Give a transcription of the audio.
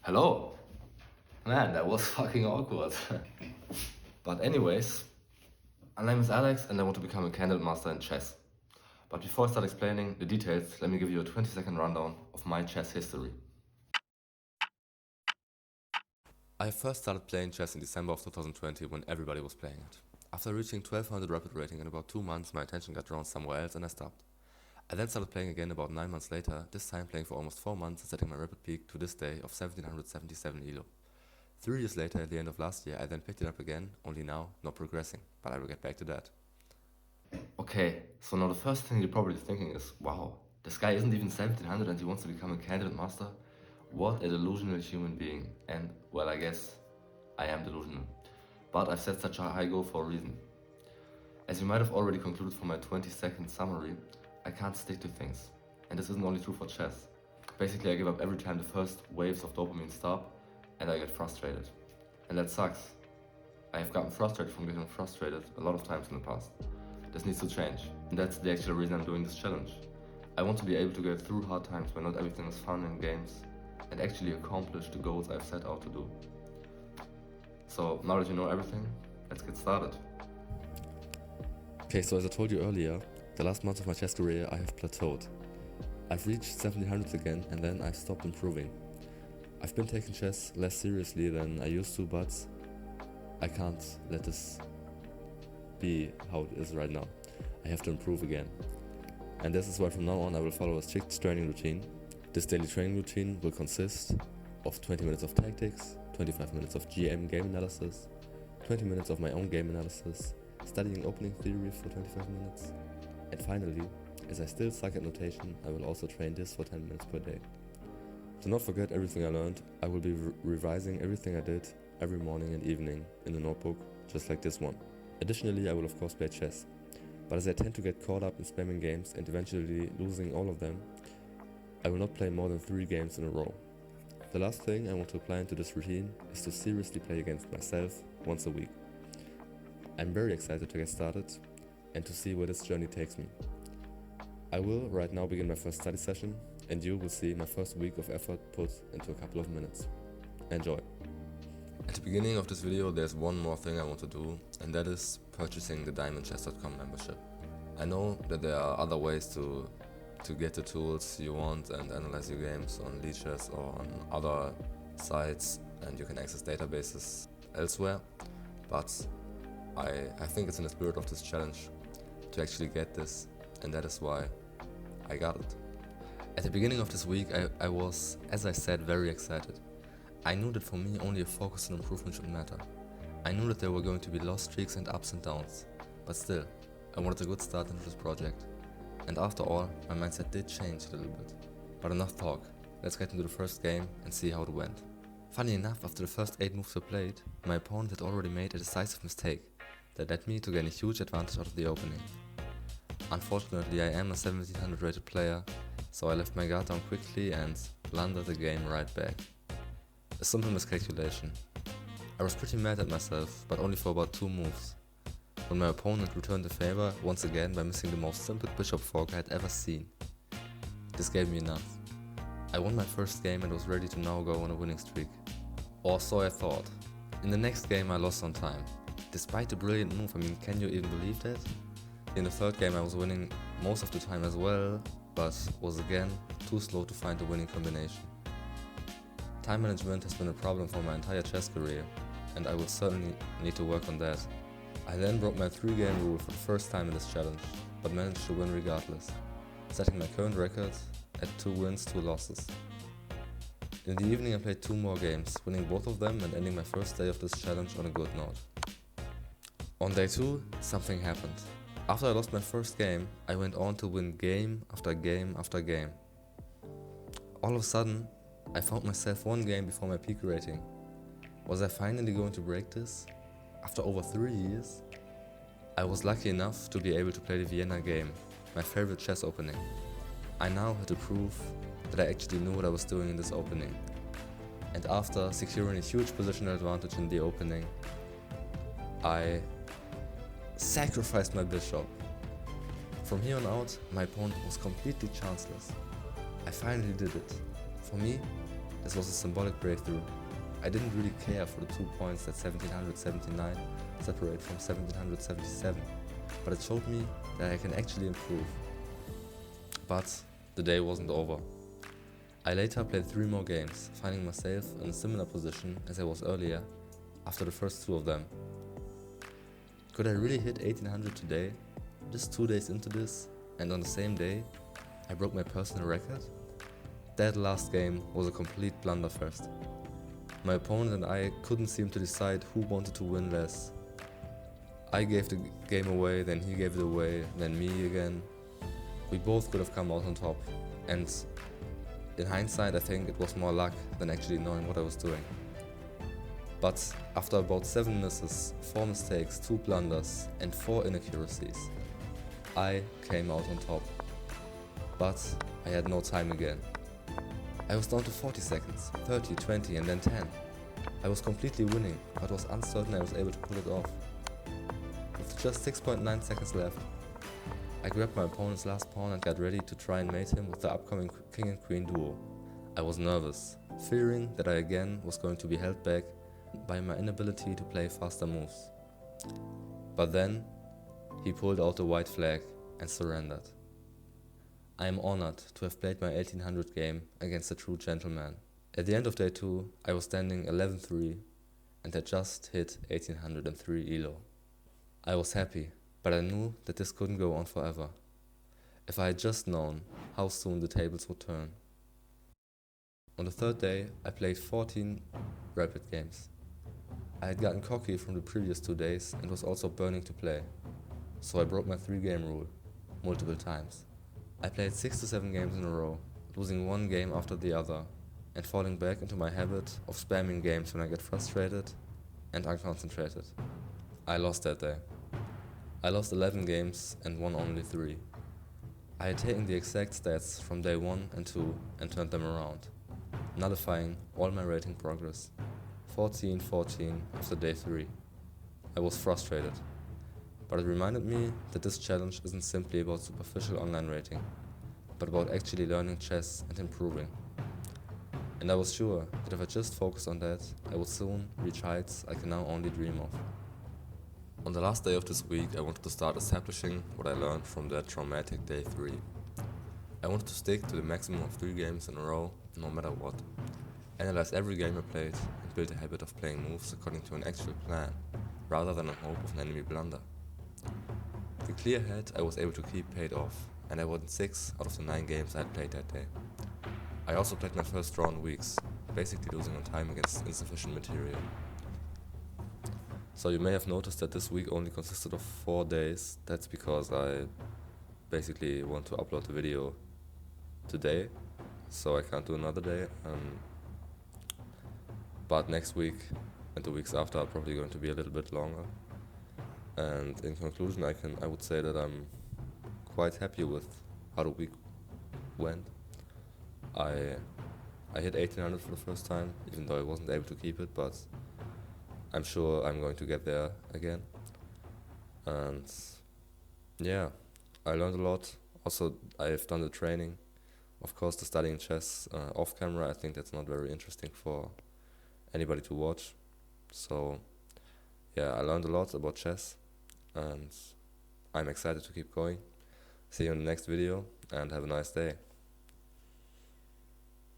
Hello. Man, that was fucking awkward. But anyways, my name is Alex and I want to become a candidate master in chess. But before I start explaining the details, let me give you a 20-second rundown of my chess history. I first started playing chess in December of 2020 when everybody was playing it. After reaching 1200 rapid rating in about 2 months, my attention got drawn somewhere else and I stopped. I then started playing again about 9 months later, this time playing for almost 4 months and setting my rapid peak to this day of 1777 elo. 3 years later, at the end of last year, I then picked it up again, only now not progressing, but I will get back to that. Okay, so now the first thing you're probably thinking is, wow, this guy isn't even 1700 and he wants to become a candidate master? What a delusional human being. And, well, I guess I am delusional. But I've set such a high goal for a reason. As you might have already concluded from my 20-second summary, I can't stick to things. And this isn't only true for chess. Basically, I give up every time the first waves of dopamine stop, and I get frustrated. And that sucks. I have gotten frustrated from getting frustrated a lot of times in the past. This needs to change, and that's the actual reason I'm doing this challenge. I want to be able to get through hard times when not everything is fun and games, and actually accomplish the goals I've set out to do. So now that you know everything, let's get started. Okay, so as I told you earlier, the last months of my chess career I have plateaued. I've reached 1700s again and then I've stopped improving. I've been taking chess less seriously than I used to, but I can't let this be how it is right now. I have to improve again. And this is why from now on I will follow a strict training routine. This daily training routine will consist of 20 minutes of tactics, 25 minutes of GM game analysis, 20 minutes of my own game analysis, studying opening theory for 25 minutes, and finally, as I still suck at notation, I will also train this for 10 minutes per day. To not forget everything I learned, I will be revising everything I did every morning and evening in a notebook, just like this one. Additionally, I will of course play chess, but as I tend to get caught up in spamming games and eventually losing all of them, I will not play more than 3 games in a row. The last thing I want to apply into this routine is to seriously play against myself once a week. I'm very excited to get started and to see where this journey takes me. I will right now begin my first study session, and you will see my first week of effort put into a couple of minutes. Enjoy! At the beginning of this video there's one more thing I want to do, and that is purchasing the diamondchess.com membership. I know that there are other ways to get the tools you want and analyze your games on leeches or on other sites, and you can access databases elsewhere, but I think it's in the spirit of this challenge to actually get this, and that is why I got it. At the beginning of this week I was, as I said, very excited. I knew that for me only a focus and improvement should matter. I knew that there were going to be lost streaks and ups and downs, but still, I wanted a good start into this project. And after all, my mindset did change a little bit. But enough talk, let's get into the first game and see how it went. Funny enough, after the first 8 moves were played, my opponent had already made a decisive mistake that led me to gain a huge advantage out of the opening. Unfortunately, I am a 1700 rated player, so I left my guard down quickly and blundered the game right back. A simple miscalculation. I was pretty mad at myself, but only for about 2 moves, when my opponent returned the favor once again by missing the most simple bishop fork I had ever seen. This gave me enough. I won my first game and was ready to now go on a winning streak. Or so I thought. In the next game I lost on time. Despite the brilliant move, can you even believe that? In the third game I was winning most of the time as well, but was again too slow to find the winning combination. Time management has been a problem for my entire chess career, and I will certainly need to work on that. I then broke my 3-game rule for the first time in this challenge, but managed to win regardless, setting my current record at 2 wins, 2 losses. In the evening I played 2 more games, winning both of them and ending my first day of this challenge on a good note. On day 2, something happened. After I lost my first game, I went on to win game after game after game. All of a sudden, I found myself 1 game before my peak rating. Was I finally going to break this? After over 3 years? I was lucky enough to be able to play the Vienna game, my favorite chess opening. I now had to prove that I actually knew what I was doing in this opening. And after securing a huge positional advantage in the opening, I sacrificed my bishop. From here on out, my opponent was completely chanceless. I finally did it. For me, This was a symbolic breakthrough. I didn't really care for the 2 points that 1779 separate from 1777, but it showed me that I can actually improve. But the day wasn't over. I later played 3 more games, finding myself in a similar position as I was earlier after the first 2 of them. Could I really hit 1800 today, just 2 days into this, and on the same day I broke my personal record? That last game was a complete blunderfest. My opponent and I couldn't seem to decide who wanted to win less. I gave the game away, then he gave it away, then me again. We both could have come out on top, and in hindsight I think it was more luck than actually knowing what I was doing. But after about 7 misses, 4 mistakes, 2 blunders and 4 inaccuracies, I came out on top. But I had no time again. I was down to 40 seconds, 30, 20 and then 10. I was completely winning, but was uncertain I was able to pull it off. With just 6.9 seconds left, I grabbed my opponent's last pawn and got ready to try and mate him with the upcoming king and queen duo. I was nervous, fearing that I again was going to be held back by my inability to play faster moves. But then, he pulled out the white flag and surrendered. I am honored to have played my 1800 game against a true gentleman. At the end of day 2, I was standing 11-3 and had just hit 1803 ELO. I was happy, but I knew that this couldn't go on forever. If I had just known how soon the tables would turn. On the 3rd day, I played 14 rapid games. I had gotten cocky from the previous 2 days and was also burning to play, so I broke my 3-game rule multiple times. I played 6 to 7 games in a row, losing one game after the other, and falling back into my habit of spamming games when I get frustrated and unconcentrated. I lost that day. I lost 11 games and won only 3. I had taken the exact stats from day 1 and 2 and turned them around, nullifying all my rating progress. 14-14 after day 3. I was frustrated, but it reminded me that this challenge isn't simply about superficial online rating, but about actually learning chess and improving. And I was sure that if I just focused on that, I would soon reach heights I can now only dream of. On the last day of this week, I wanted to start establishing what I learned from that traumatic day 3. I wanted to stick to the maximum of 3 games in a row, no matter what. Analyze every game I played and build a habit of playing moves according to an actual plan, rather than in hope of an enemy blunder. The clear head I was able to keep paid off, and I won 6 out of the 9 games I had played that day. I also played my first draw in weeks, basically losing on time against insufficient material. So you may have noticed that this week only consisted of 4 days. That's because I basically want to upload the video today, so I can't do another day. But next week and the weeks after are probably going to be a little bit longer. And in conclusion, I would say that I'm quite happy with how the week went. I hit 1800 for the first time, even though I wasn't able to keep it, but I'm sure I'm going to get there again. And yeah, I learned a lot. Also, I've done the training. Of course, the studying chess off camera, I think that's not very interesting for anybody to watch. So yeah, I learned a lot about chess and I'm excited to keep going. See you in the next video and have a nice day.